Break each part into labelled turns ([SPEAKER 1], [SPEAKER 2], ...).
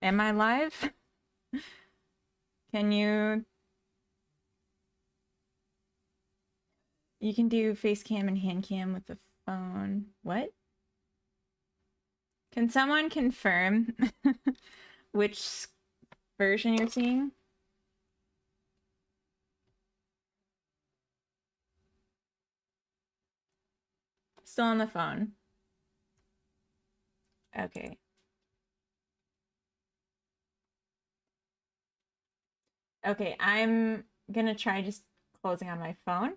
[SPEAKER 1] Am I live? Can you... You can do face cam and hand cam with the phone. What? Can someone confirm which version you're seeing? Still on the phone. Okay. Okay, I'm gonna try just closing on my phone.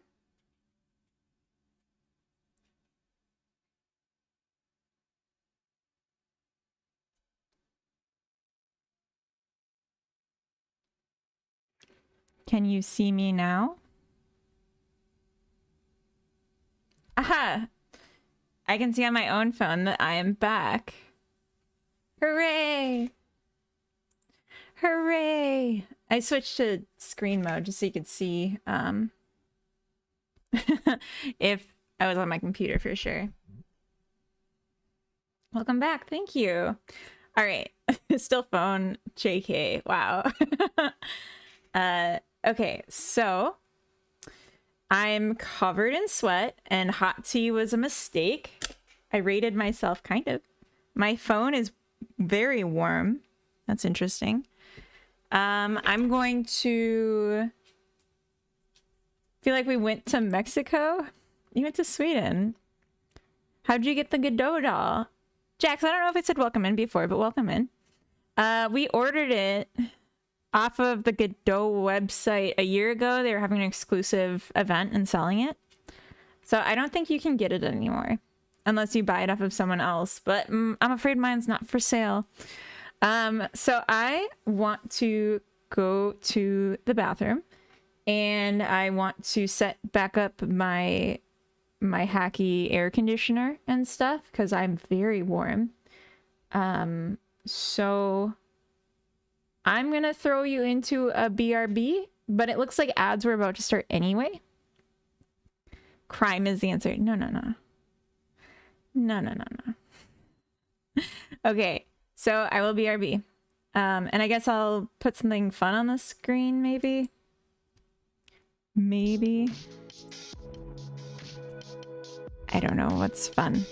[SPEAKER 1] Can you see me now? Aha! I can see on my own phone that I am back. Hooray! Hooray! I switched to screen mode just so you could see if I was on my computer for sure. Welcome back. Thank you. All right. Still phone. JK. Wow. Okay. So I'm covered in sweat and hot tea was a mistake. I rated myself kind of. My phone is very warm. That's interesting. I'm going to feel like we went to Mexico. You went to Sweden. How'd you get the Godot doll? Jax, I don't know if I said welcome in before, but welcome in. We ordered it off of the Godot website a year ago. They were having an exclusive event and selling it. So I don't think you can get it anymore unless you buy it off of someone else. But I'm afraid mine's not for sale. So I want to go to the bathroom and I want to set back up my hacky air conditioner and stuff because I'm very warm. So I'm gonna throw you into a BRB, but it looks like ads were about to start anyway. Crime is the answer. No, no, no. No, no, no, no. Okay, so I will BRB. And I guess I'll put something fun on the screen, maybe? Maybe. I don't know what's fun.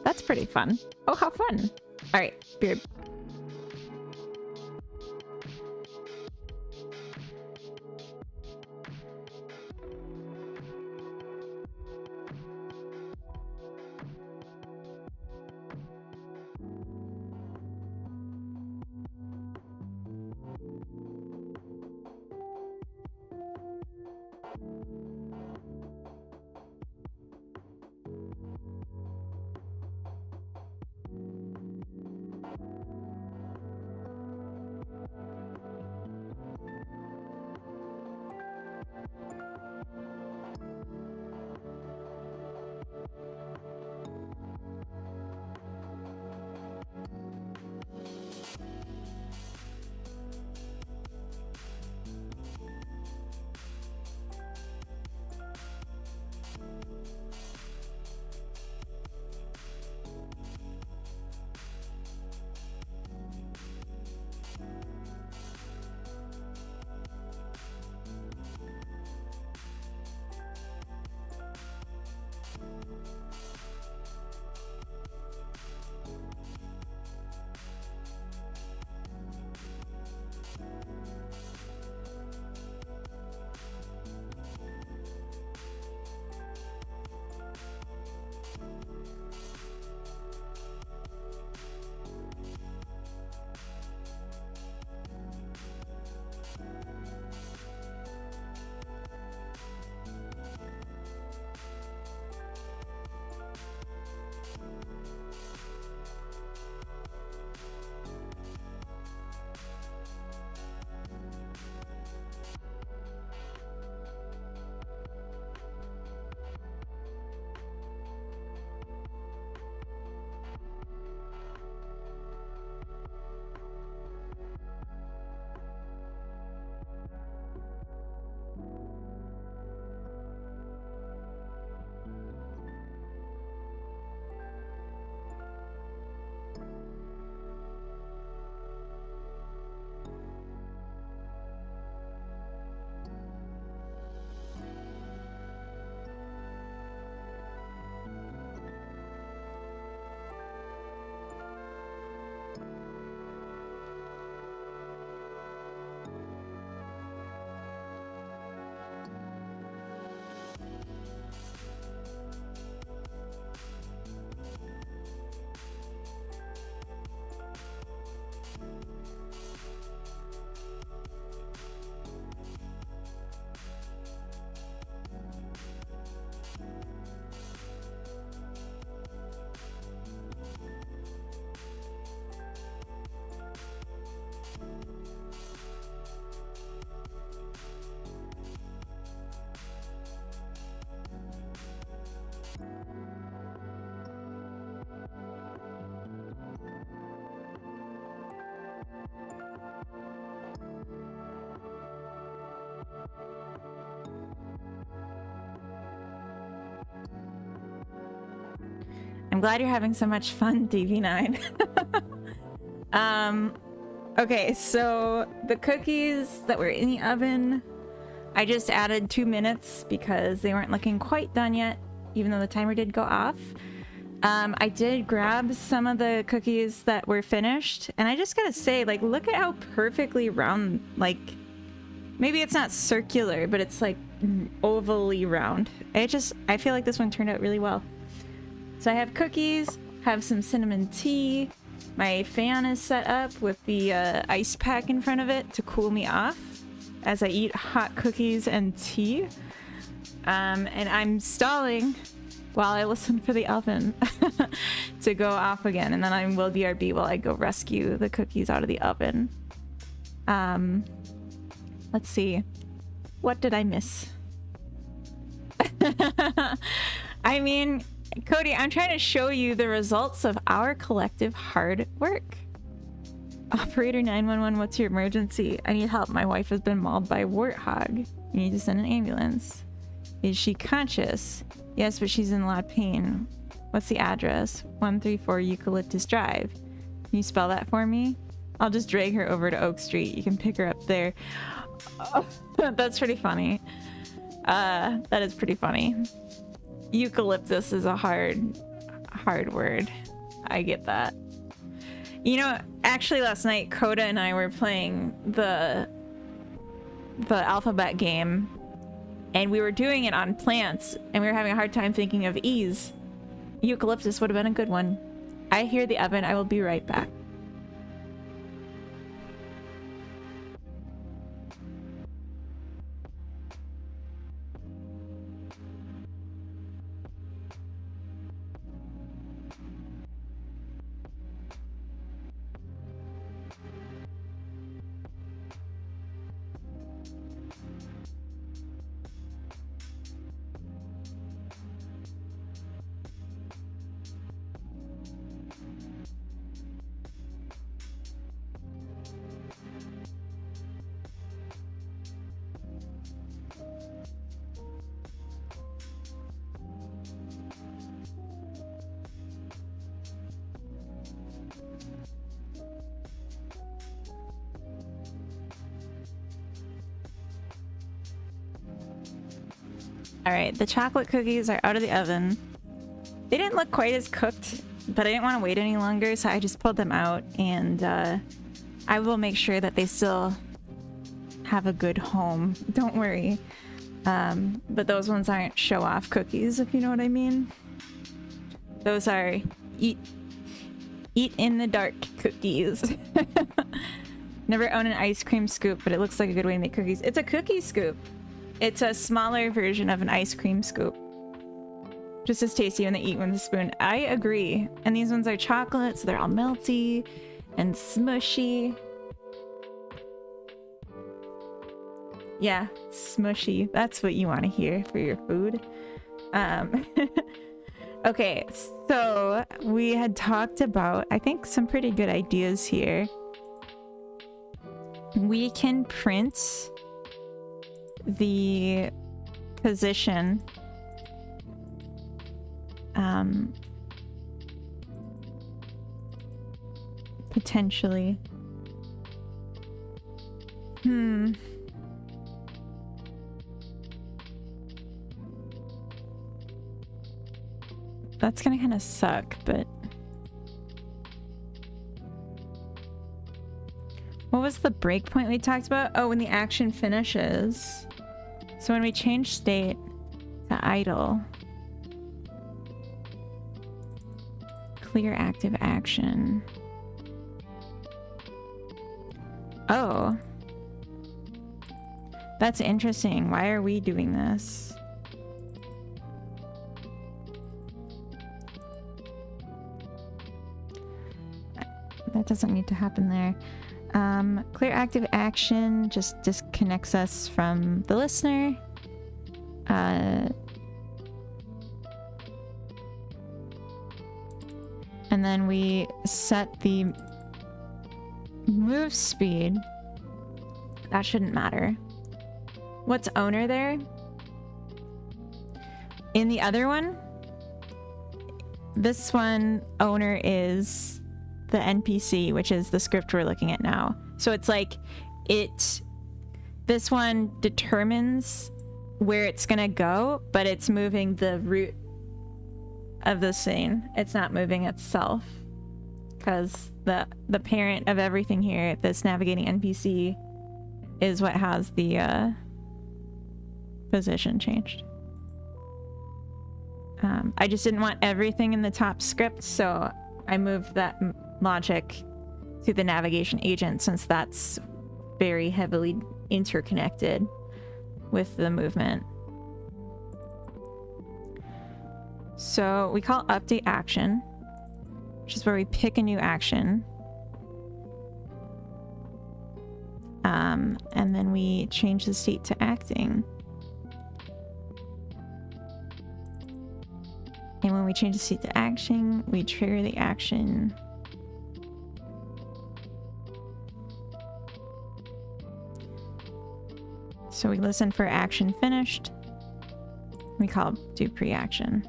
[SPEAKER 1] That's pretty fun. Oh, how fun. All right, beard. I'm glad you're having so much fun, DV9. Okay, so the cookies that were in the oven, I just added 2 minutes because they weren't looking quite done yet, even though the timer did go off. I did grab some of the cookies that were finished, and I just gotta say, like, look at how perfectly round, like, maybe it's not circular, but it's like ovally round. I feel like this one turned out really well. So I have cookies, have some cinnamon tea. My fan is set up with the ice pack in front of it to cool me off as I eat hot cookies and tea. And I'm stalling while I listen for the oven to go off again. And then I will BRB while I go rescue the cookies out of the oven. Let's see. What did I miss? I mean, Cody, I'm trying to show you the results of our collective hard work. Operator 911, what's your emergency? I need help. My wife has been mauled by a warthog. You need to send an ambulance. Is she conscious? Yes, but she's in a lot of pain. What's the address? 134 Eucalyptus Drive. Can you spell that for me? I'll just drag her over to Oak Street. You can pick her up there. Oh, that's pretty funny. That is pretty funny. Eucalyptus is a hard word. I get that. You know, actually last night, Coda and I were playing the alphabet game, and we were doing it on plants, and we were having a hard time thinking of E's. Eucalyptus would have been a good one. I hear the oven. I will be right back. Alright, the chocolate cookies are out of the oven. They didn't look quite as cooked, but I didn't want to wait any longer, so I just pulled them out, and I will make sure that they still have a good home. Don't worry. But those ones aren't show-off cookies, if you know what I mean. Those are eat in the dark cookies. Never owned an ice cream scoop, but it looks like a good way to make cookies. It's a cookie scoop. It's a smaller version of an ice cream scoop. Just as tasty when they eat with a spoon. I agree. And these ones are chocolate, so they're all melty and smushy. Yeah, smushy. That's what you want to hear for your food. Okay, so we had talked about, I think, some pretty good ideas here. We can print the position potentially. That's gonna kind of suck, but what was the breakpoint we talked about? Oh, when the action finishes. So when we change state to idle, clear active action. Oh, that's interesting. Why are we doing this? That doesn't need to happen there. Clear active action just disconnects us from the listener. And then we set the move speed. That shouldn't matter. What's owner there? In the other one, this one, owner is the NPC, which is the script we're looking at now. So it's like this one determines where it's gonna go, but it's moving the route of the scene. It's not moving itself, because the parent of everything here, this navigating NPC, is what has the position changed. I just didn't want everything in the top script, so I moved that logic to the navigation agent, since that's very heavily interconnected with the movement. So we call update action, which is where we pick a new action. And then we change the state to acting. And when we change the state to action, we trigger the action. So we listen for action finished. We call do pre-action.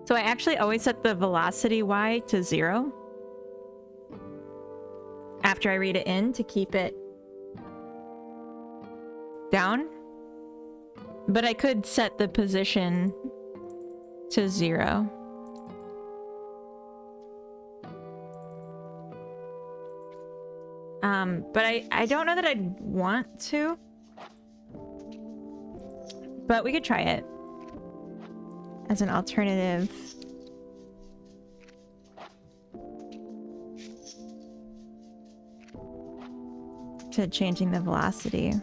[SPEAKER 1] So I actually always set the velocity Y to 0 after I read it in to keep it down. But I could set the position to 0. But I don't know that I'd want to. But we could try it as an alternative. To changing the velocity.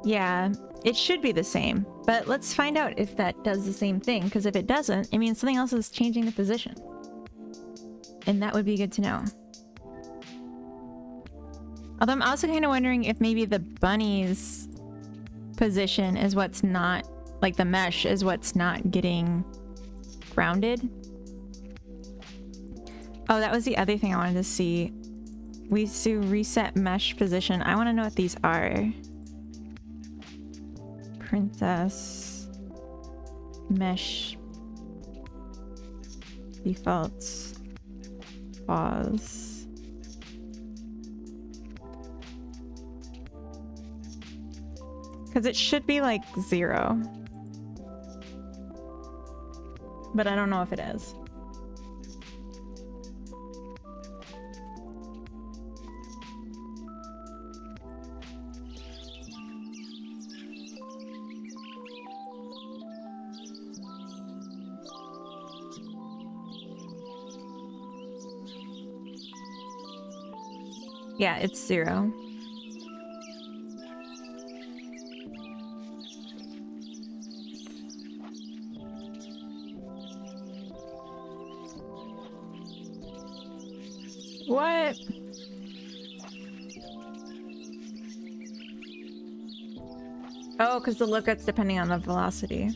[SPEAKER 1] Yeah, it should be the same, but let's find out if that does the same thing, because if it doesn't, it means something else is changing the position. And that would be good to know. Although I'm also kind of wondering if maybe the bunny's position is what's not, like the mesh is what's not getting grounded. Oh, that was the other thing I wanted to see. We do reset mesh position. I want to know what these are. Princess mesh defaults pause. Because it should be like 0. But I don't know if it is. Yeah, it's 0. What? Oh, because the lookup's depending on the velocity.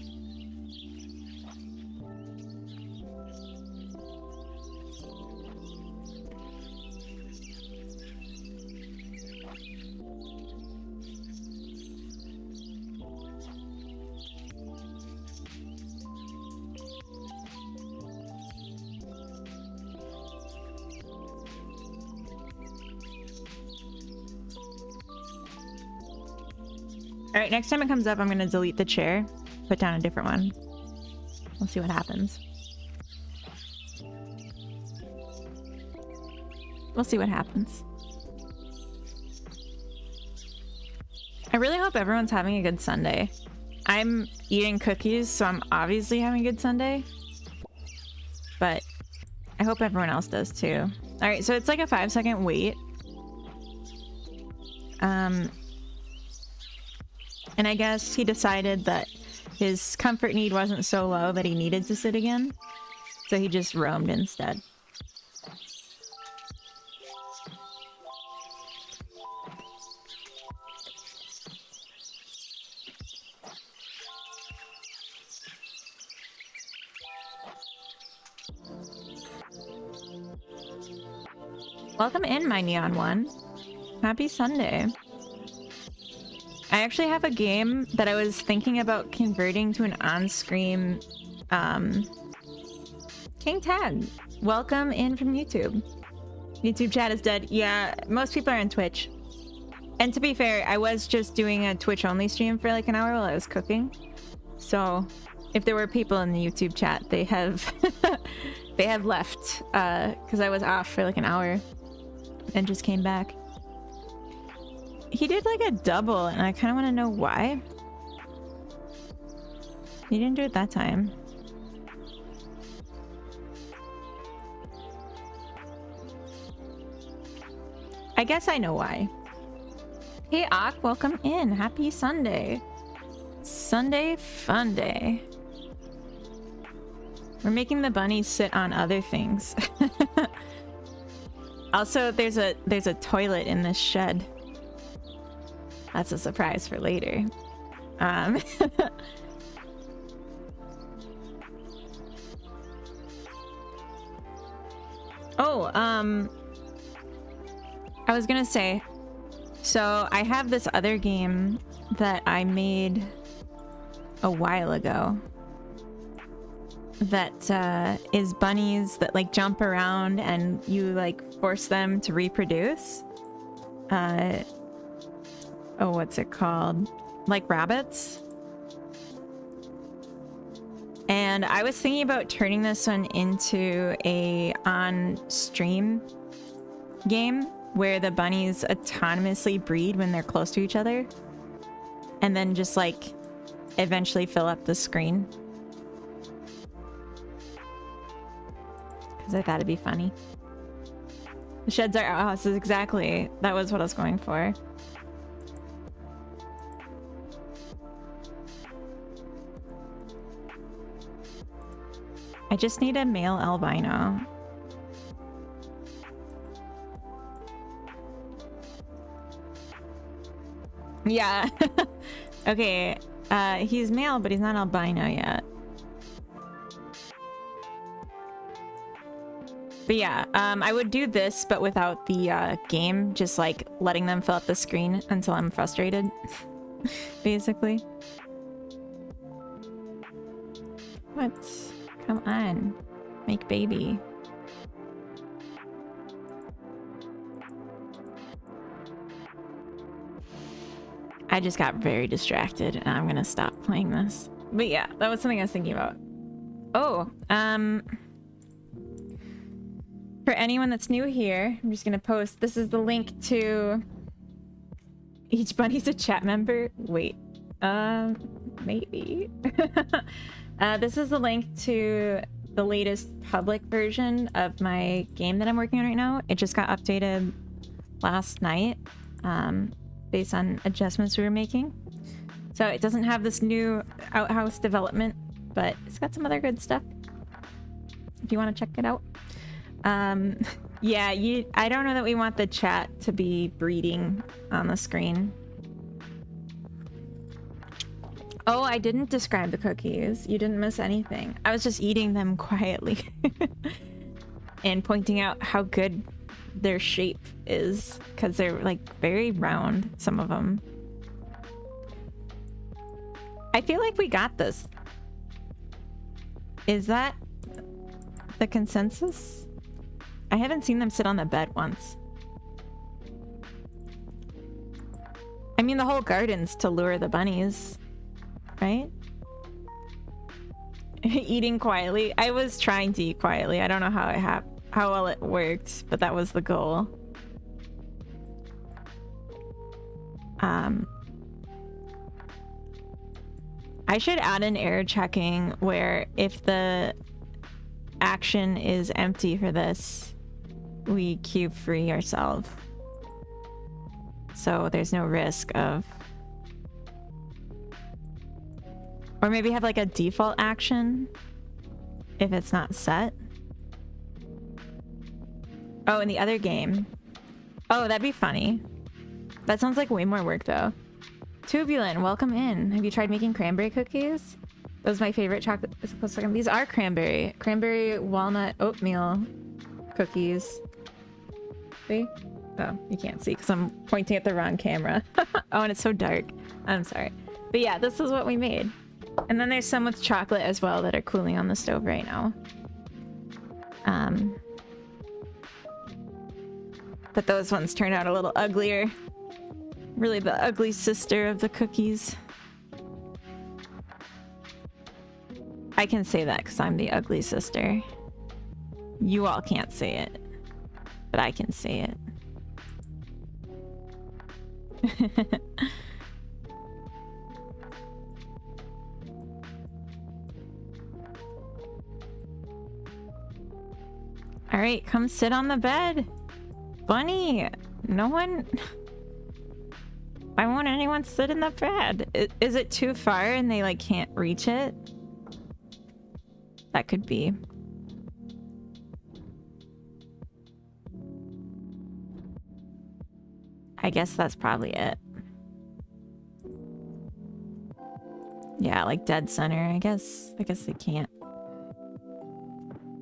[SPEAKER 1] Alright, next time it comes up, I'm gonna delete the chair, put down a different one. We'll see what happens. We'll see what happens. I really hope everyone's having a good Sunday. I'm eating cookies, so I'm obviously having a good Sunday. But I hope everyone else does too. Alright, so it's like a 5-second wait. And I guess he decided that his comfort need wasn't so low that he needed to sit again. So he just roamed instead. Welcome in, my neon one. Happy Sunday. I actually have a game that I was thinking about converting to an on-screen King Tag. Welcome in from YouTube. YouTube chat is dead. Yeah, most people are on Twitch. And to be fair, I was just doing a Twitch-only stream for like an hour while I was cooking. So if there were people in the YouTube chat, they have they have left because I was off for like an hour and just came back. He did like a double, and I kind of want to know why. He didn't do it that time. I guess I know why. Hey, Ak, welcome in. Happy Sunday. Sunday fun day. We're making the bunnies sit on other things. Also, there's a toilet in this shed. That's a surprise for later. Oh, I was gonna say, so I have this other game that I made a while ago that is bunnies that like jump around and you like force them to reproduce. Oh, what's it called? Like rabbits. And I was thinking about turning this one into a on-stream game where the bunnies autonomously breed when they're close to each other. And then just like eventually fill up the screen. Because I thought it'd be funny. The sheds are houses, exactly. That was what I was going for. I just need a male albino. Yeah. Okay. He's male, but he's not albino yet. But yeah, I would do this, but without the game, just like letting them fill up the screen until I'm frustrated, basically. What? Come on. Make baby. I just got very distracted and I'm gonna stop playing this. But yeah, that was something I was thinking about. Oh, for anyone that's new here, I'm just gonna post, this is the link to each bunny's a chat member. Wait, maybe. This is the link to the latest public version of my game that I'm working on right now. It just got updated last night, based on adjustments we were making. So it doesn't have this new outhouse development, but it's got some other good stuff if you want to check it out. Yeah, I don't know that we want the chat to be breeding on the screen. Oh, I didn't describe the cookies. You didn't miss anything. I was just eating them quietly and pointing out how good their shape is, because they're like very round, some of them. I feel like we got this. Is that the consensus? I haven't seen them sit on the bed once. I mean, the whole garden's to lure the bunnies, right? Eating quietly. I was trying to eat quietly. I don't know how well it worked, but that was the goal. I should add an error checking where if the action is empty for this, we cube free ourselves. So there's no risk of... Or maybe have like a default action if it's not set. Oh, in the other game. Oh, that'd be funny. That sounds like way more work though. Tubulin, welcome in. Have you tried making cranberry cookies? Those are my favorite chocolate. These are cranberry walnut oatmeal cookies. See? Oh, you can't see because I'm pointing at the wrong camera. Oh, and it's so dark. I'm sorry. But yeah, this is what we made. And then there's some with chocolate as well that are cooling on the stove right now. But those ones turned out a little uglier. Really the ugly sister of the cookies. I can say that because I'm the ugly sister. You all can't say it, but I can say it. All right, come sit on the bed. Bunny, no one... Why won't anyone sit in the bed? Is it too far and they like can't reach it? That could be. I guess that's probably it. Yeah, like dead center. I guess they can't.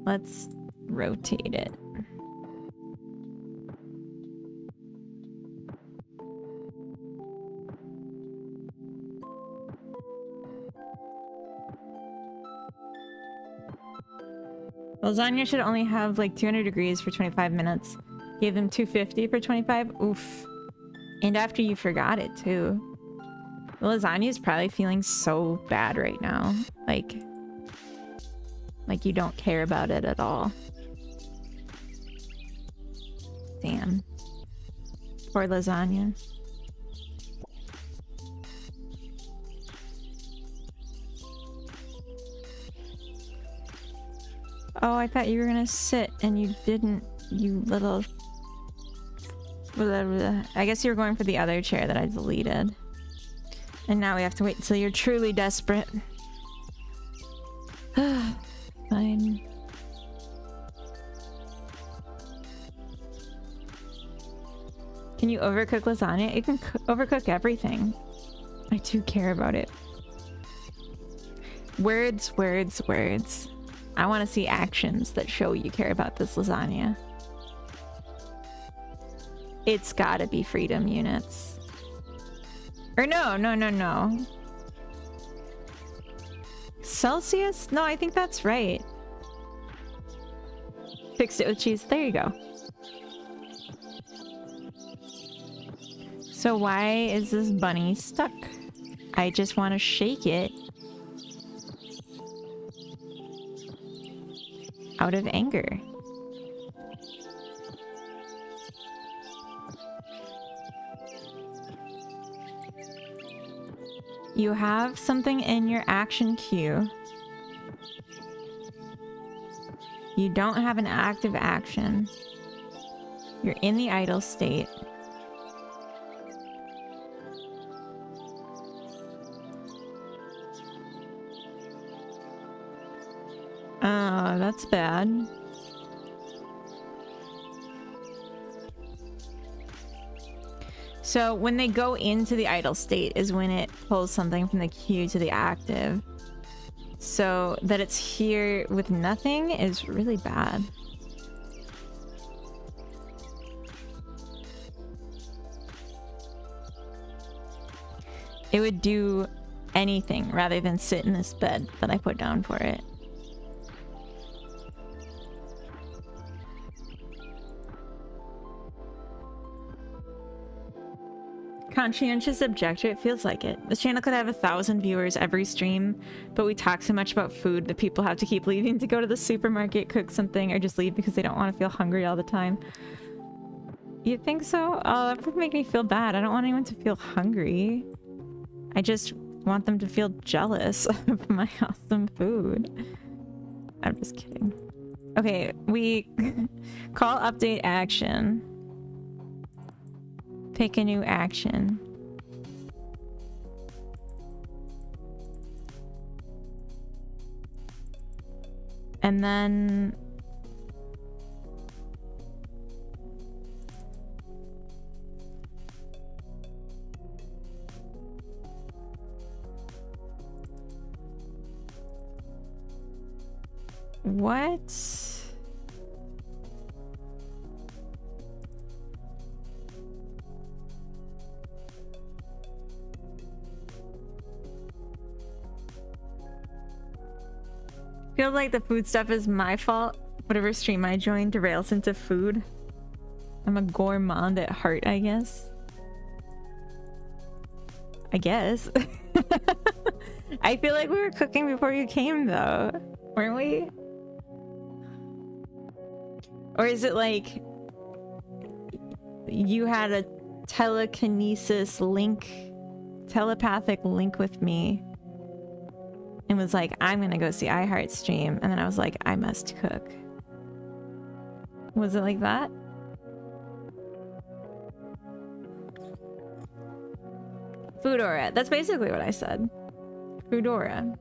[SPEAKER 1] Let's rotate it. Lasagna should only have like 200 degrees for 25 minutes. Gave them 250 for 25. Oof. And after you forgot it too. The lasagna is probably feeling so bad right now. Like you don't care about it at all. Damn. Poor lasagna. Oh, I thought you were gonna sit and you didn't, you little... I guess you were going for the other chair that I deleted. And now we have to wait until you're truly desperate. Fine. Can you overcook lasagna? You can overcook everything. I do care about it. Words, words, words. I want to see actions that show you care about this lasagna. It's gotta be freedom units. Or no. Celsius? No, I think that's right. Fixed it with cheese. There you go. So why is this bunny stuck? I just want to shake it. Out of anger. You have something in your action queue. You don't have an active action. You're in the idle state. Oh, that's bad. So when they go into the idle state is when it pulls something from the queue to the active. So that it's here with nothing is really bad. It would do anything rather than sit in this bed that I put down for it. Conscientious objector, it feels like it. This channel could have 1,000 viewers every stream, but we talk so much about food that people have to keep leaving to go to the supermarket, cook something, or just leave because they don't want to feel hungry all the time. You think so? Oh, that would make me feel bad. I don't want anyone to feel hungry. I just want them to feel jealous of my awesome food. I'm just kidding. Okay, we call update action. Pick a new action. And then... What? Feels like the food stuff is my fault. Whatever stream I join derails into food. I'm a gourmand at heart, I guess. I feel like we were cooking before you came, though. Weren't we? Or is it like you had a telekinesis link, telepathic link with me and was like, I'm gonna go see iHeart stream, and then I was like, I must cook. Was it like that? Foodora. That's basically what I said. Foodora.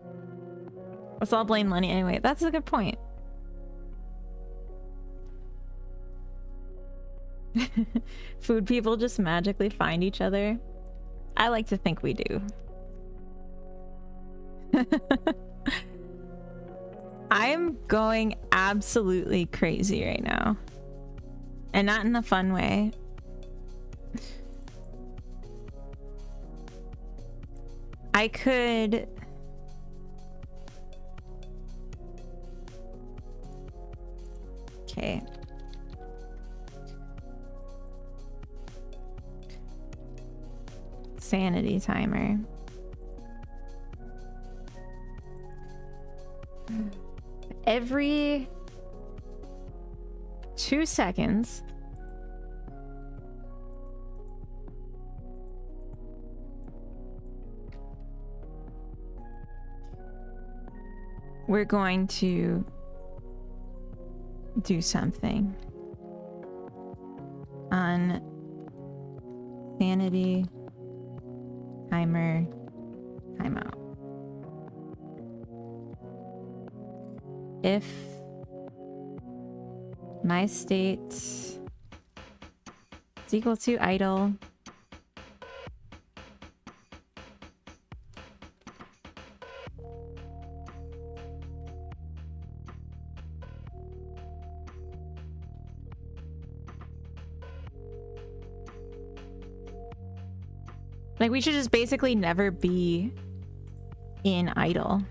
[SPEAKER 1] Let's all blame Lenny anyway. That's a good point. Food people just magically find each other. I like to think we do. I'm going absolutely crazy right now. And not in a fun way. I could... Okay. Sanity timer. Every 2 seconds, we're going to do something on sanity timer timeout. If my state is equal to idle, like we should just basically never be in idle.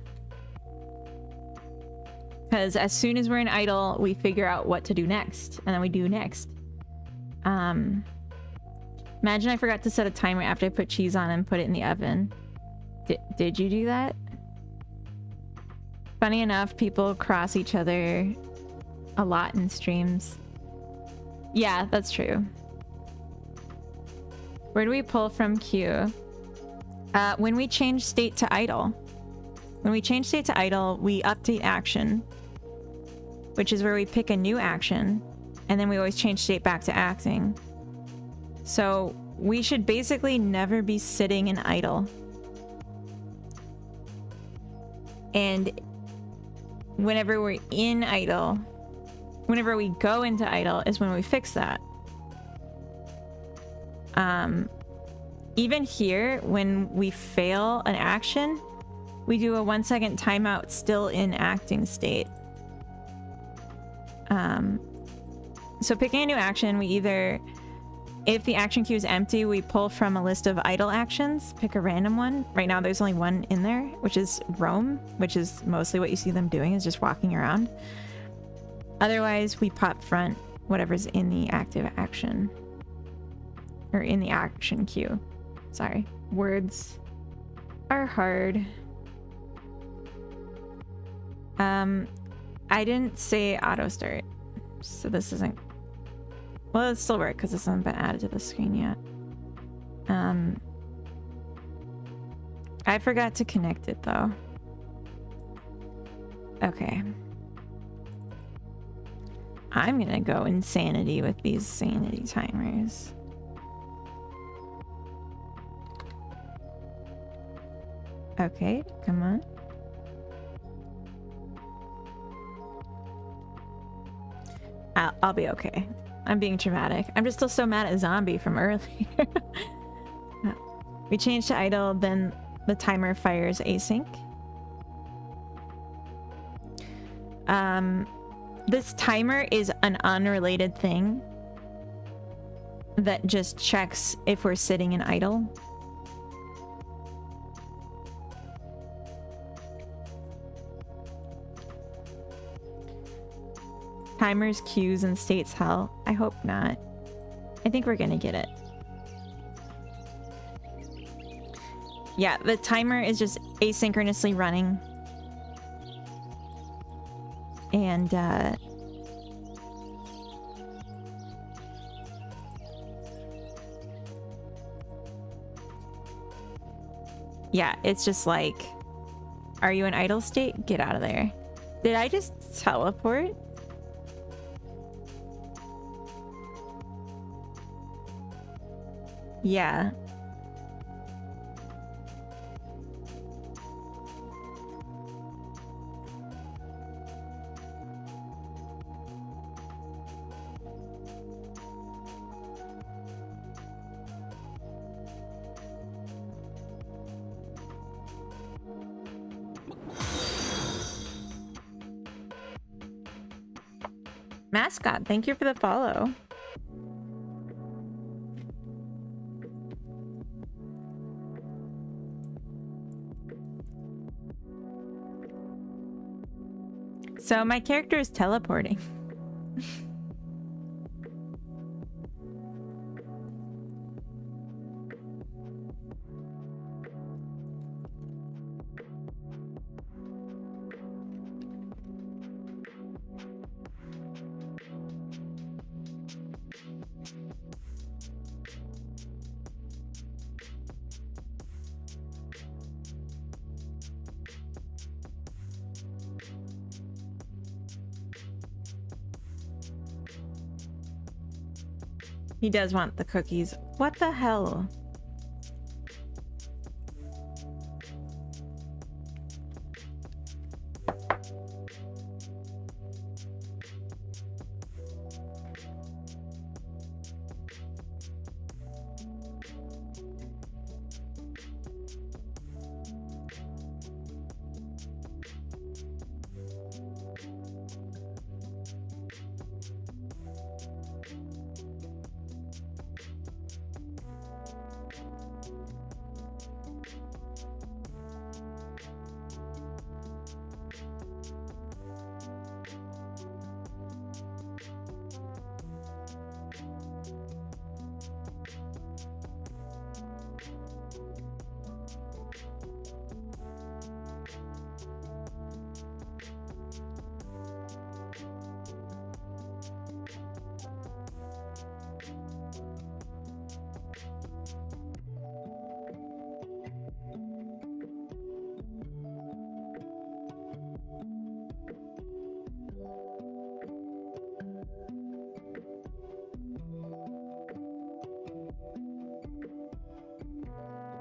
[SPEAKER 1] Because as soon as we're in idle, we figure out what to do next, and then we do next. Imagine I forgot to set a timer after I put cheese on and put it in the oven. Did you do that? Funny enough, people cross each other a lot in streams. Yeah, that's true. Where do we pull from queue? When we change state to idle. When we change state to idle, we update action, which is where we pick a new action, and then we always change state back to acting. So we should basically never be sitting in idle. And whenever we're in idle, whenever we go into idle is when we fix that. Even here, when we fail an action, we do a 1 second timeout still in acting state. So picking a new action, we either, if the action queue is empty, we pull from a list of idle actions, pick a random one. Right now there's only one in there, which is roam, which is mostly what you see them doing, is just walking around. Otherwise, we pop front whatever's in the active action. Or in the action queue. Sorry. Words are hard. I didn't say auto start, so this isn't... Well, it still works because this hasn't been added to the screen yet. I forgot to connect it though. Okay. I'm gonna go insanity with these sanity timers. Okay, come on. I'll be okay. I'm being dramatic. I'm just still so mad at Zombie from earlier. We change to idle, then the timer fires async. This timer is an unrelated thing that just checks if we're sitting in idle. Timers, queues, and states hell. I hope not. I think we're gonna get it. Yeah, the timer is just asynchronously running. And, yeah, it's just like, are you in idle state? Get out of there. Did I just teleport? Yeah. Mascot, thank you for the follow. So my character is teleporting. He does want the cookies. What the hell?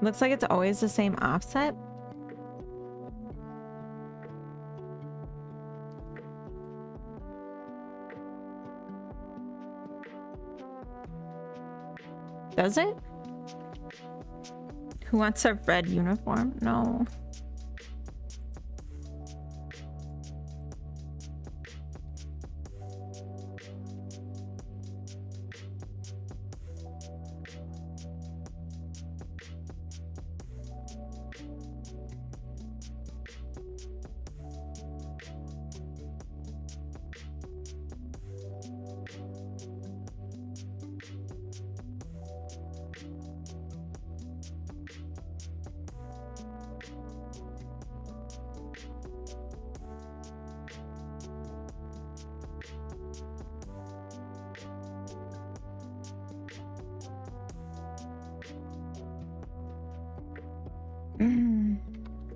[SPEAKER 1] Looks like it's always the same offset. Does it? Who wants a red uniform? No.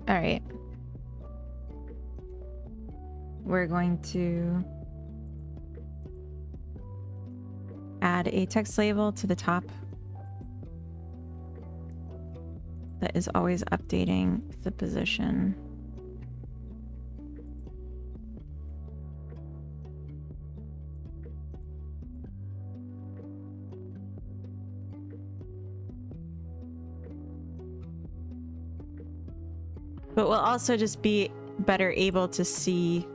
[SPEAKER 1] All right. We're going to add a text label to the top that is always updating the position. But we'll also just be better able to see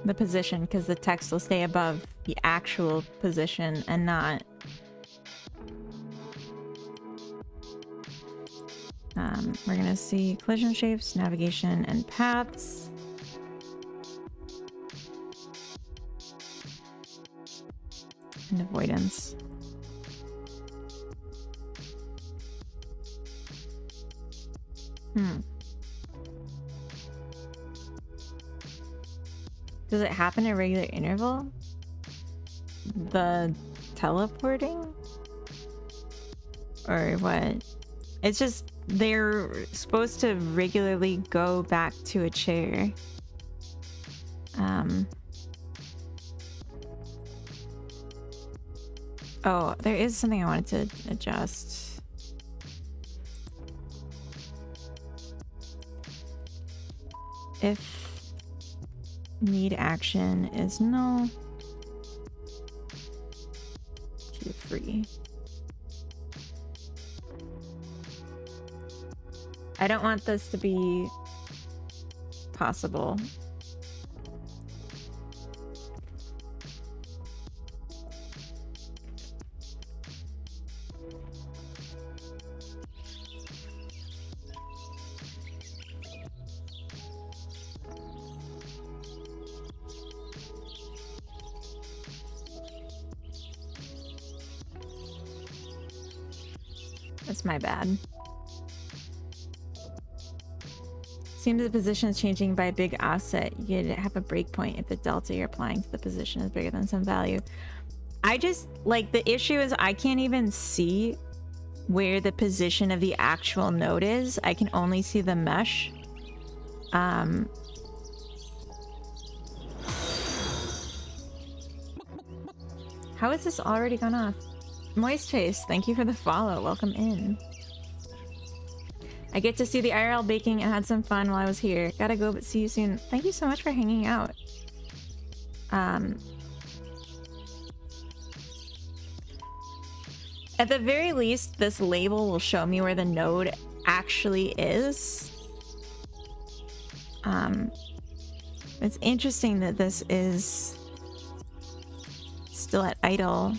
[SPEAKER 1] the position, because the text will stay above the actual position and not We're gonna see collision shapes, navigation, and paths. And avoidance. Does it happen at regular interval? The teleporting? Or what? It's just they're supposed to regularly go back to a chair. Oh, there is something I wanted to adjust. If need action is no, to free. I don't want this to be possible. That's my bad. Seems the position is changing by a big offset. You could have a breakpoint if the delta you're applying to the position is bigger than some value. I just, like, the issue is I can't even see where the position of the actual node is. I can only see the mesh. How has this already gone off? Moist Face, thank you for the follow. Welcome in. I get to see the IRL baking and had some fun while I was here. Gotta go, but see you soon. Thank you so much for hanging out. At the very least, this label will show me where the node actually is. It's interesting that this is still at idle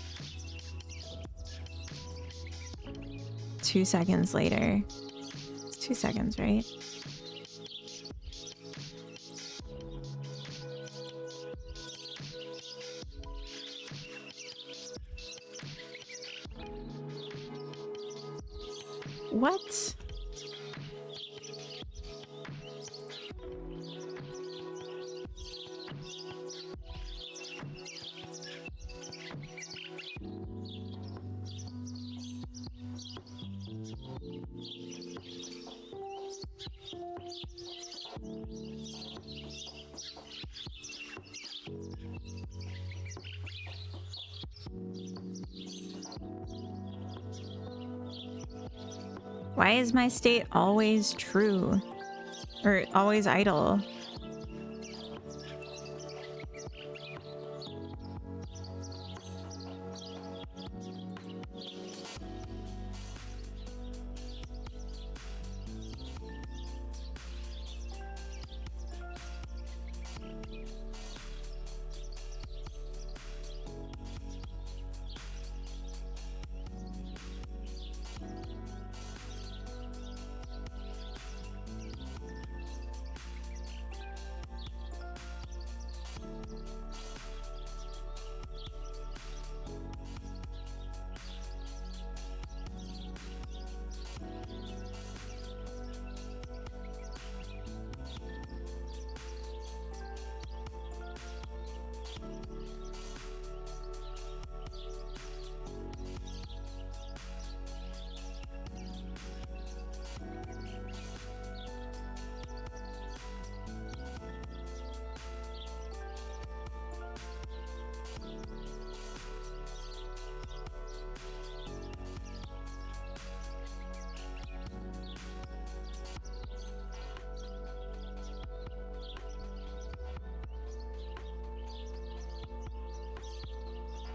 [SPEAKER 1] 2 seconds later. It's 2 seconds, right? What? Why is my state always true? Or always idle?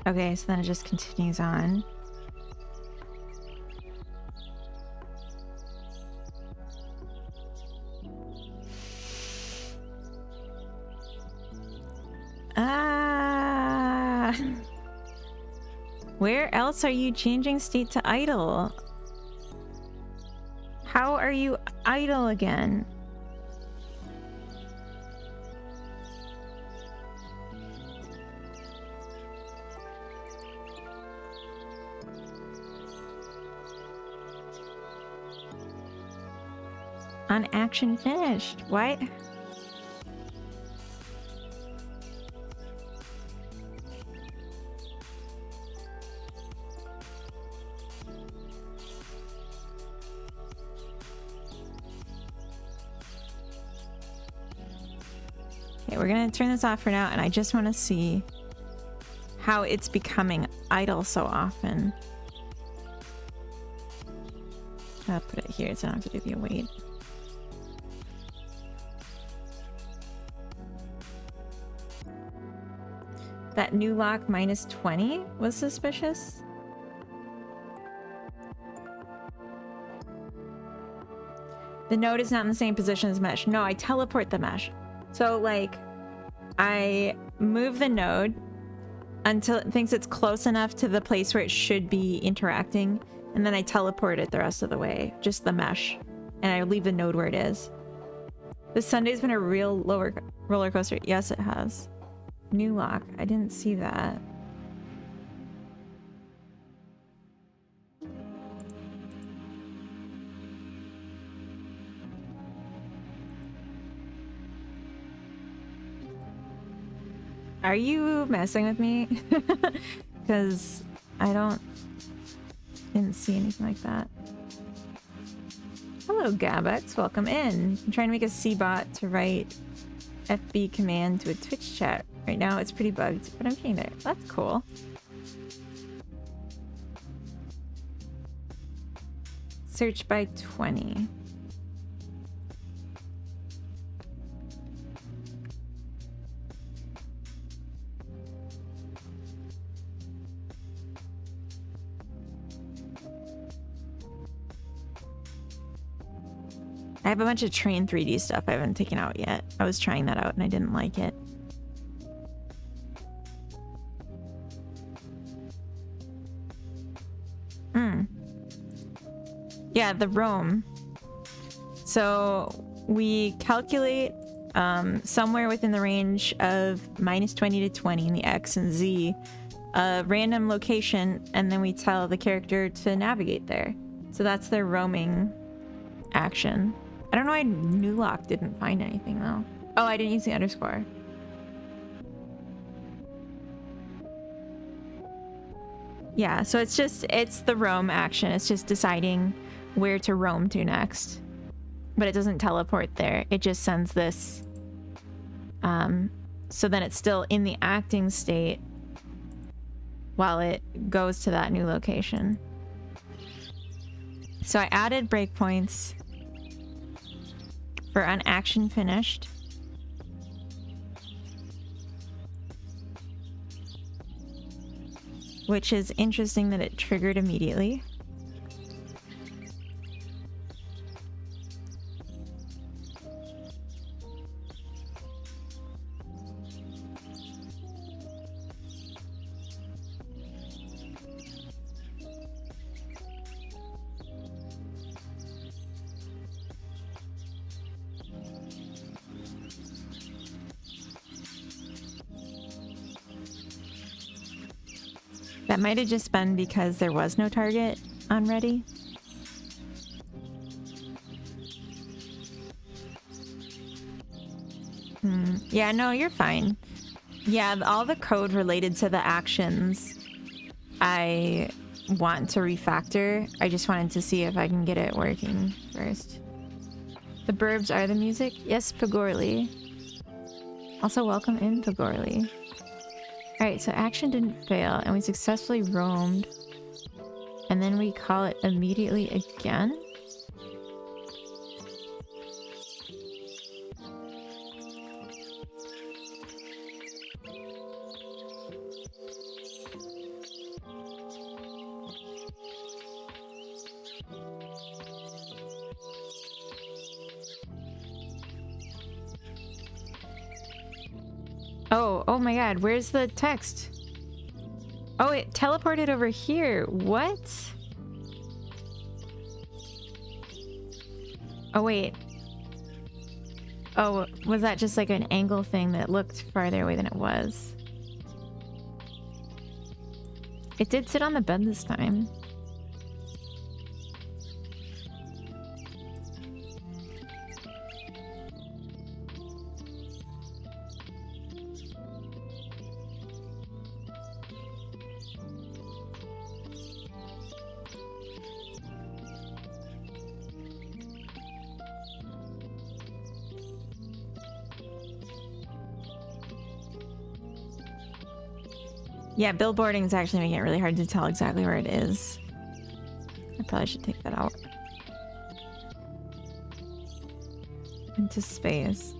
[SPEAKER 1] Okay, so then it just continues on. Where else are you changing state to idle? How are you idle again? On action finished. What? Okay, we're gonna turn this off for now, and I just want to see how it's becoming idle so often. I'll put it here so I don't have to do the await. That new lock minus 20 was suspicious. The node is not in the same position as mesh. No, I teleport the mesh. So like, I move the node until it thinks it's close enough to the place where it should be interacting, and then I teleport it the rest of the way, just the mesh, and I leave the node where it is. This Sunday's been a real roller coaster. Yes, it has. New lock. I didn't see that. Are you messing with me? Because I didn't see anything like that. Hello, Gabex. Welcome in. I'm trying to make a C-bot to write FB command to a Twitch chat. Right now it's pretty bugged, but I'm getting there. That's cool. Search by 20. I have a bunch of train 3D stuff I haven't taken out yet. I was trying that out and I didn't like it. Yeah, the roam. So we calculate somewhere within the range of minus 20 to 20 in the X and Z, a random location, and then we tell the character to navigate there. So that's their roaming action. I don't know why new lock didn't find anything though. Oh, I didn't use the underscore. Yeah, so it's the roam action. It's just deciding where to roam to next. But it doesn't teleport there. It just sends this. So then it's still in the acting state while it goes to that new location. So I added breakpoints for an action finished. Which is interesting that it triggered immediately. That might have just been because there was no target on ready. Yeah, no, you're fine. Yeah, all the code related to the actions I want to refactor. I just wanted to see if I can get it working first. The burbs are the music? Yes, Pagorli. Also, welcome in, Pagorli. Alright, so action didn't fail, and we successfully roamed. And then we call it immediately again? Oh my god, where's the text? Oh, it teleported over here. What? Oh, wait. Oh, was that just like an angle thing that looked farther away than it was? It did sit on the bed this time. Yeah, billboarding is actually making it really hard to tell exactly where it is. I probably should take that out. Into space.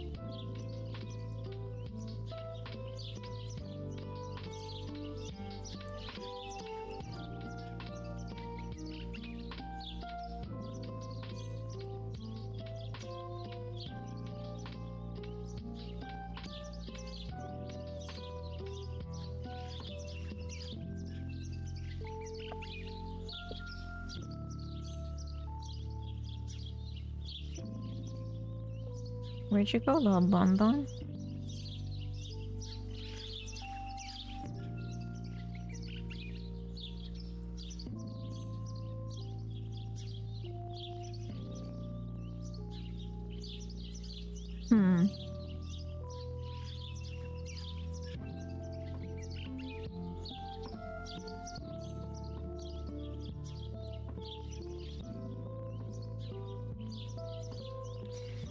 [SPEAKER 1] Where'd you go, little bonbon?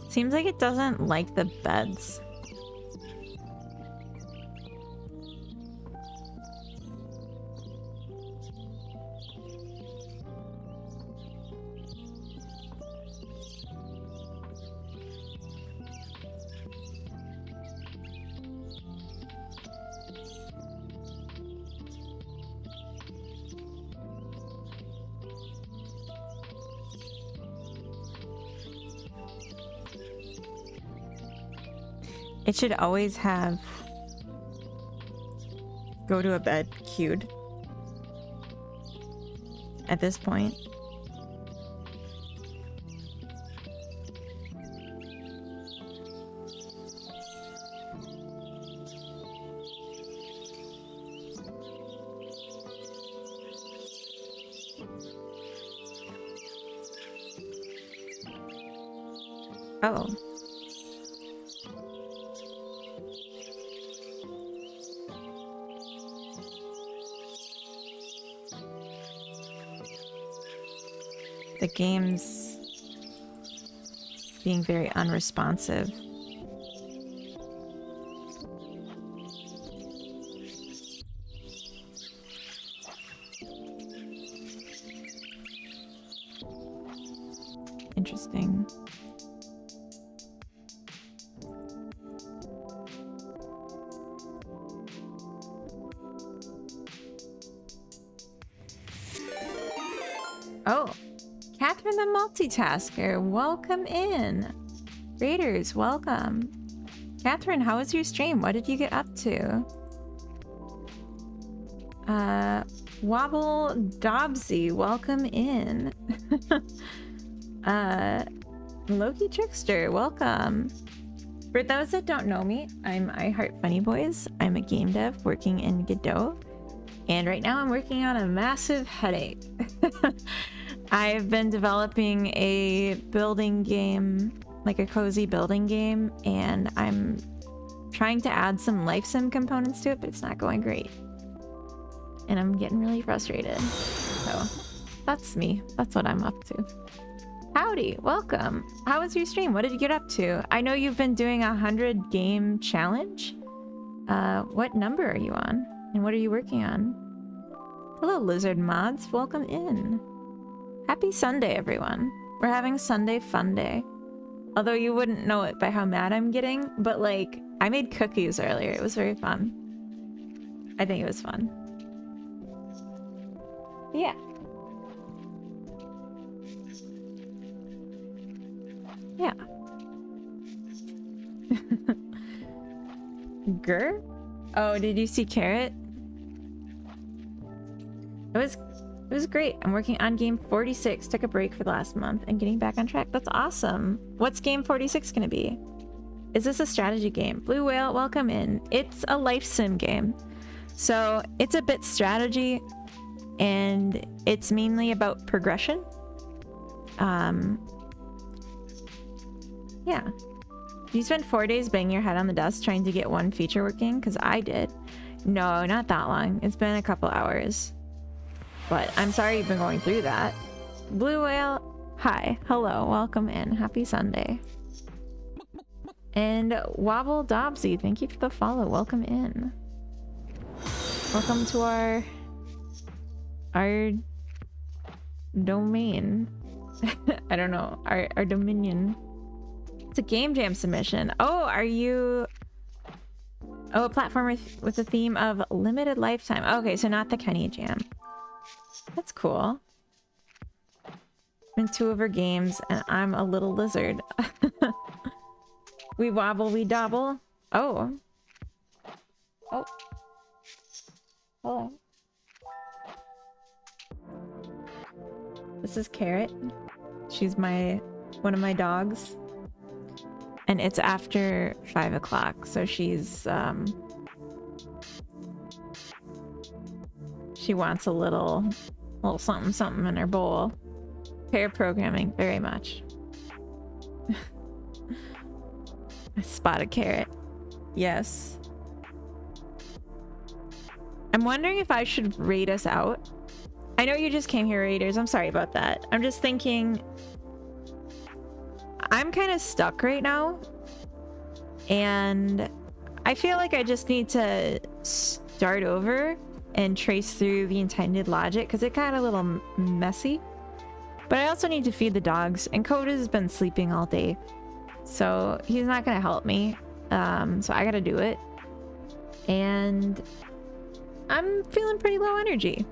[SPEAKER 1] Seems like it doesn't like the beds. It should always have go to a bed queued at this point. Oh. The game's being very unresponsive. Interesting. Oh. Catherine the Multitasker, welcome in. Raiders, welcome. Catherine, how was your stream? What did you get up to? Wobble Dobbsy, welcome in. Loki Trickster, welcome. For those that don't know me, I'm I Heart Funny Boys. I'm a game dev working in Godot. And right now I'm working on a massive headache. I've been developing a building game, like a cozy building game, and I'm trying to add some life sim components to it, but it's not going great. And I'm getting really frustrated. So that's me. That's what I'm up to. Howdy, welcome. How was your stream? What did you get up to? I know you've been doing a 100 game challenge. What number are you on? And what are you working on? Hello, Lizard Mods. Welcome in. Happy Sunday, everyone. We're having Sunday Fun Day. Although you wouldn't know it by how mad I'm getting, but like, I made cookies earlier. It was very fun. I think it was fun. Yeah. Yeah. Grr? Oh, did you see Carrot? It was great. I'm working on game 46. Took a break for the last month and getting back on track. That's awesome. What's game 46 gonna be? Is this a strategy game? Blue Whale, welcome in. It's a life sim game. So it's a bit strategy and it's mainly about progression. Yeah. You spent 4 days banging your head on the desk trying to get one feature working? Because I did. No, not that long. It's been a couple hours. But I'm sorry you've been going through that. Blue Whale, hi. Hello. Welcome in. Happy Sunday. And Wobble Dobsy, thank you for the follow. Welcome in. Welcome to our domain. I don't know. Our dominion. It's a game jam submission. Oh, are you... Oh, a platformer with a theme of limited lifetime. Okay, so not the Kenny Jam. That's cool. Been 2 of her games, and I'm a little lizard. We wobble, we dobble. Oh. Oh. Hello. This is Carrot. She's one of my dogs. And it's after 5 o'clock, so she's she wants a little something something in her bowl. Pair programming very much. I spotted Carrot. Yes. I'm wondering if I should raid us out. I know you just came here, raiders. I'm sorry about that. I'm just thinking I'm kind of stuck right now, and I feel like I just need to start over and trace through the intended logic because it got a little messy. But I also need to feed the dogs, and Coda's been sleeping all day, so he's not gonna help me. So I gotta do it, and I'm feeling pretty low energy.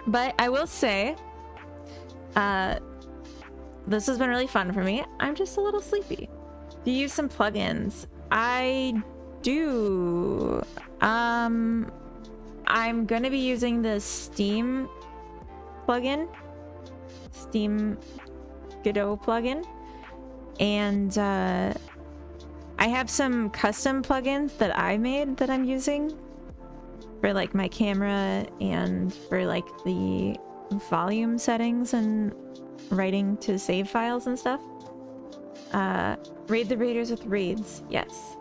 [SPEAKER 1] But I will say, this has been really fun for me. I'm just a little sleepy. Do you use some plugins? I do. I'm gonna be using the Steam plugin. Steam Godot plugin. And I have some custom plugins that I made that I'm using for like my camera and for like the volume settings and writing to save files and stuff. Raid the raiders with raids, yes.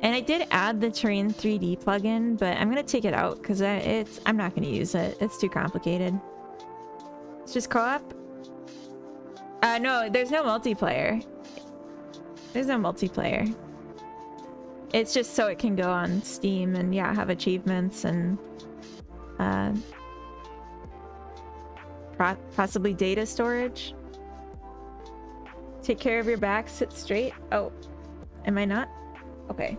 [SPEAKER 1] And I did add the Terrain 3D plugin, but I'm gonna take it out because I'm not gonna use it. It's too complicated. It's just co-op. No, there's no multiplayer. There's no multiplayer. It's just so it can go on Steam and yeah, have achievements and possibly data storage. Take care of your back, sit straight. Oh, am I not? Okay.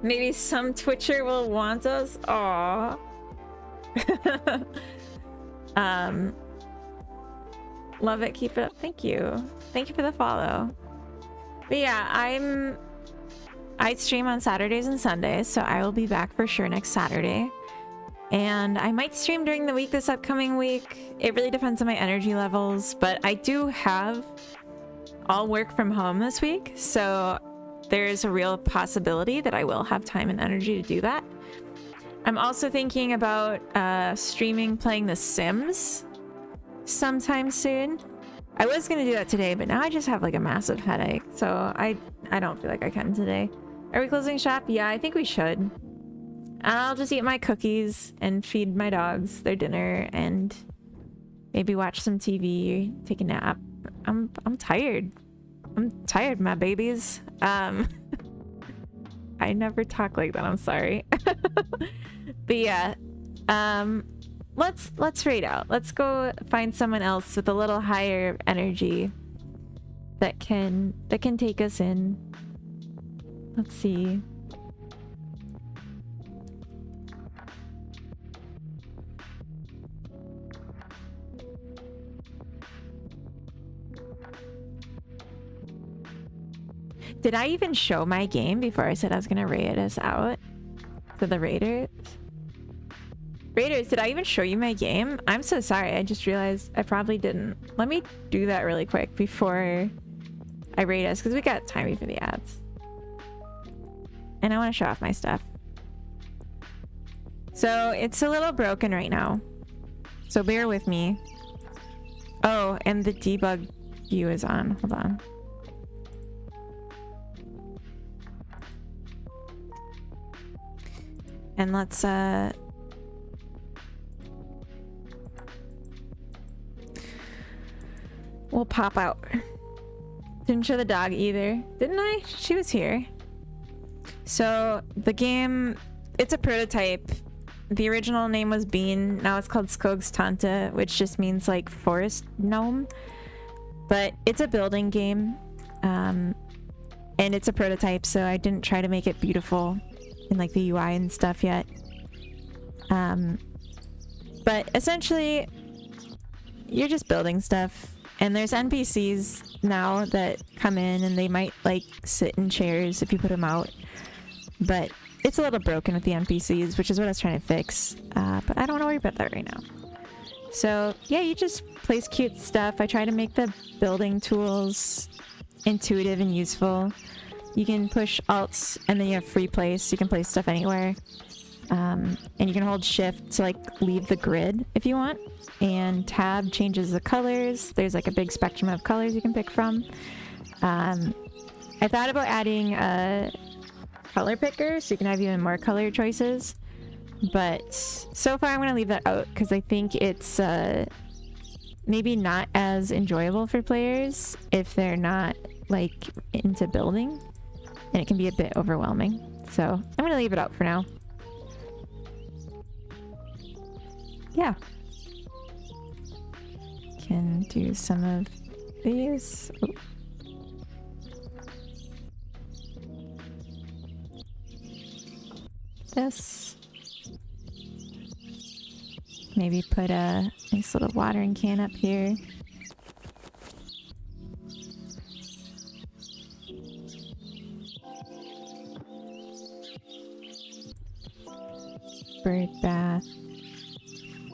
[SPEAKER 1] Maybe some Twitcher will want us. Aww. Love it, keep it up. Thank you. Thank you for the follow. But yeah, I stream on Saturdays and Sundays, so I will be back for sure next Saturday. And I might stream during the week this upcoming week. It really depends on my energy levels, but I do have all work from home this week, so there's a real possibility that I will have time and energy to do that. I'm also thinking about streaming playing The Sims sometime soon. I was gonna do that today, but now I just have like a massive headache, so I don't feel like I can today. Are we closing shop? Yeah, I think we should. I'll just eat my cookies and feed my dogs their dinner and maybe watch some TV, take a nap. I'm tired. I'm tired, my babies. I never talk like that, I'm sorry. But yeah, let's raid out. Let's go find someone else with a little higher energy that can take us in. Let's see. Did I even show my game before I said I was gonna raid us out to the raiders? Raiders, did I even show you my game? I'm so sorry. I just realized I probably didn't. Let me do that really quick before I rate us, because we got time for the ads. And I want to show off my stuff. So it's a little broken right now, so bear with me. Oh, and the debug view is on. Hold on. And let's we'll pop out. Didn't show the dog either, didn't I? She was here. So the game, it's a prototype. The original name was Bean. Now it's called Skogs Tanta, which just means like forest gnome. But it's a building game. And it's a prototype, so I didn't try to make it beautiful in like the UI and stuff yet. But essentially, you're just building stuff. And there's NPCs now that come in and they might like sit in chairs if you put them out. But it's a little broken with the NPCs, which is what I was trying to fix. But I don't want to worry about that right now. So yeah, you just place cute stuff. I try to make the building tools intuitive and useful. You can push alts and then you have free place. You can place stuff anywhere. And you can hold shift to like leave the grid if you want. And tab changes the colors. There's like a big spectrum of colors you can pick from. I thought about adding a color picker so you can have even more color choices. But so far I'm going to leave that out because I think it's maybe not as enjoyable for players if they're not like into building. And it can be a bit overwhelming. So I'm going to leave it out for now. Yeah. Can do some of these. Ooh. This. Maybe put a nice little watering can up here. Bird bath.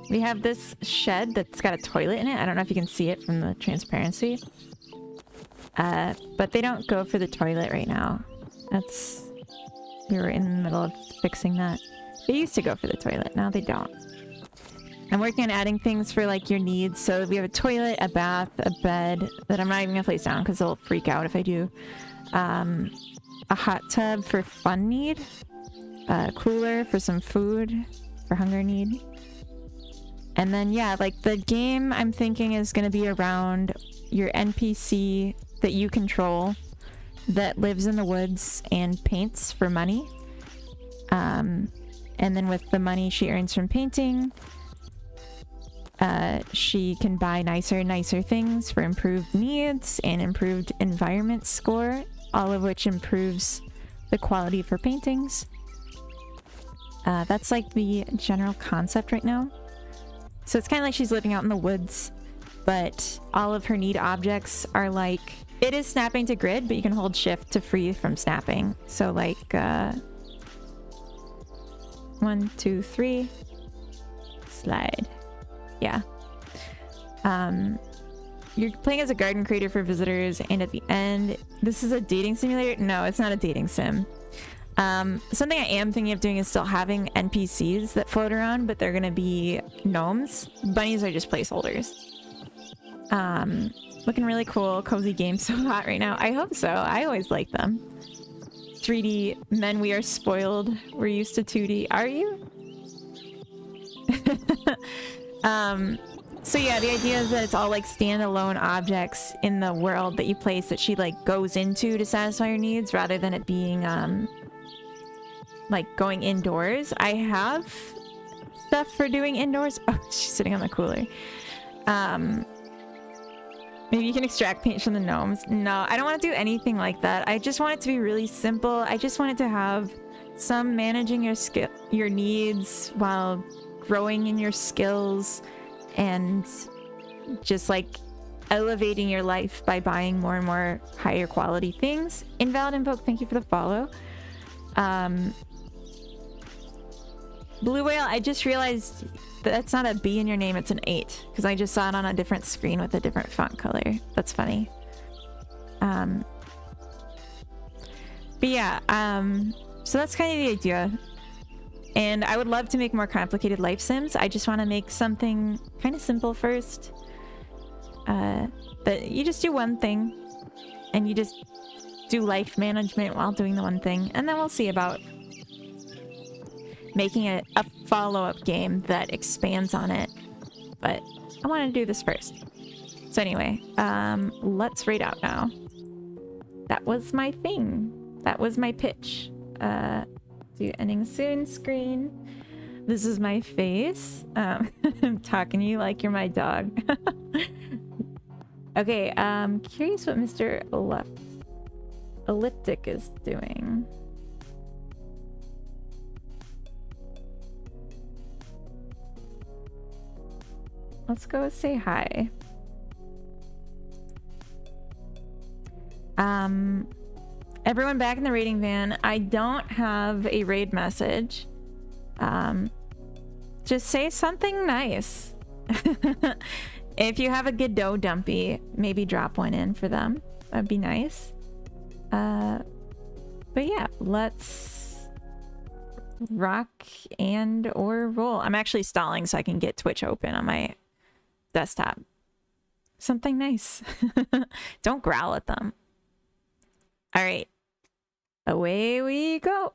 [SPEAKER 1] We have this shed that's got a toilet in it. I don't know if you can see it from the transparency. But they don't go for the toilet right now. We were in the middle of fixing that. They used to go for the toilet. Now they don't. I'm working on adding things for like your needs. So we have a toilet, a bath, a bed that I'm not even gonna place down because they'll freak out if I do. A hot tub for fun need. A cooler for some food for hunger need. And then, yeah, like the game I'm thinking is going to be around your NPC that you control that lives in the woods and paints for money. And then with the money she earns from painting, she can buy nicer and nicer things for improved needs and improved environment score, all of which improves the quality of her paintings. That's like the general concept right now. So it's kind of like she's living out in the woods, but all of her need objects are like, it is snapping to grid, but you can hold shift to free from snapping. So like, 1, 2, 3, slide. Yeah. You're playing as a garden creator for visitors, and at the end, this is a dating simulator? No, it's not a dating sim. Something I am thinking of doing is still having NPCs that float around, but they're gonna be gnomes. Bunnies are just placeholders. Looking really cool. Cozy game. So hot right now. I hope so. I always like them. 3D men, we are spoiled. We're used to 2D. Are you? So yeah, the idea is that it's all like standalone objects in the world that you place that she like goes into to satisfy her needs rather than it being like going indoors. I have stuff for doing indoors. Oh, she's sitting on the cooler. Maybe you can extract paint from the gnomes. No, I don't want to do anything like that. I just want it to be really simple. I just want it to have some managing your needs while growing in your skills and just like elevating your life by buying more and more higher quality things. Invalid Invoke, thank you for the follow. Blue Whale, I just realized that's not a B in your name, it's an 8. Because I just saw it on a different screen with a different font color. That's funny. But yeah, so that's kind of the idea. And I would love to make more complicated life sims. I just want to make something kind of simple first. That you just do one thing. And you just do life management while doing the one thing. And then we'll see about making a follow-up game that expands on it. But I want to do this first. So anyway, let's raid out now. That was my thing. That was my pitch. Do ending soon screen. This is my face. I'm talking to you like you're my dog. Okay, curious what Mr. Elliptic is doing. Let's go say hi. Everyone back in the raiding van. I don't have a raid message. Just say something nice. If you have a Godot dumpy, maybe drop one in for them. That'd be nice. But yeah, let's rock and or roll. I'm actually stalling so I can get Twitch open on my desktop. Something nice. Don't growl at them. All right. Away we go.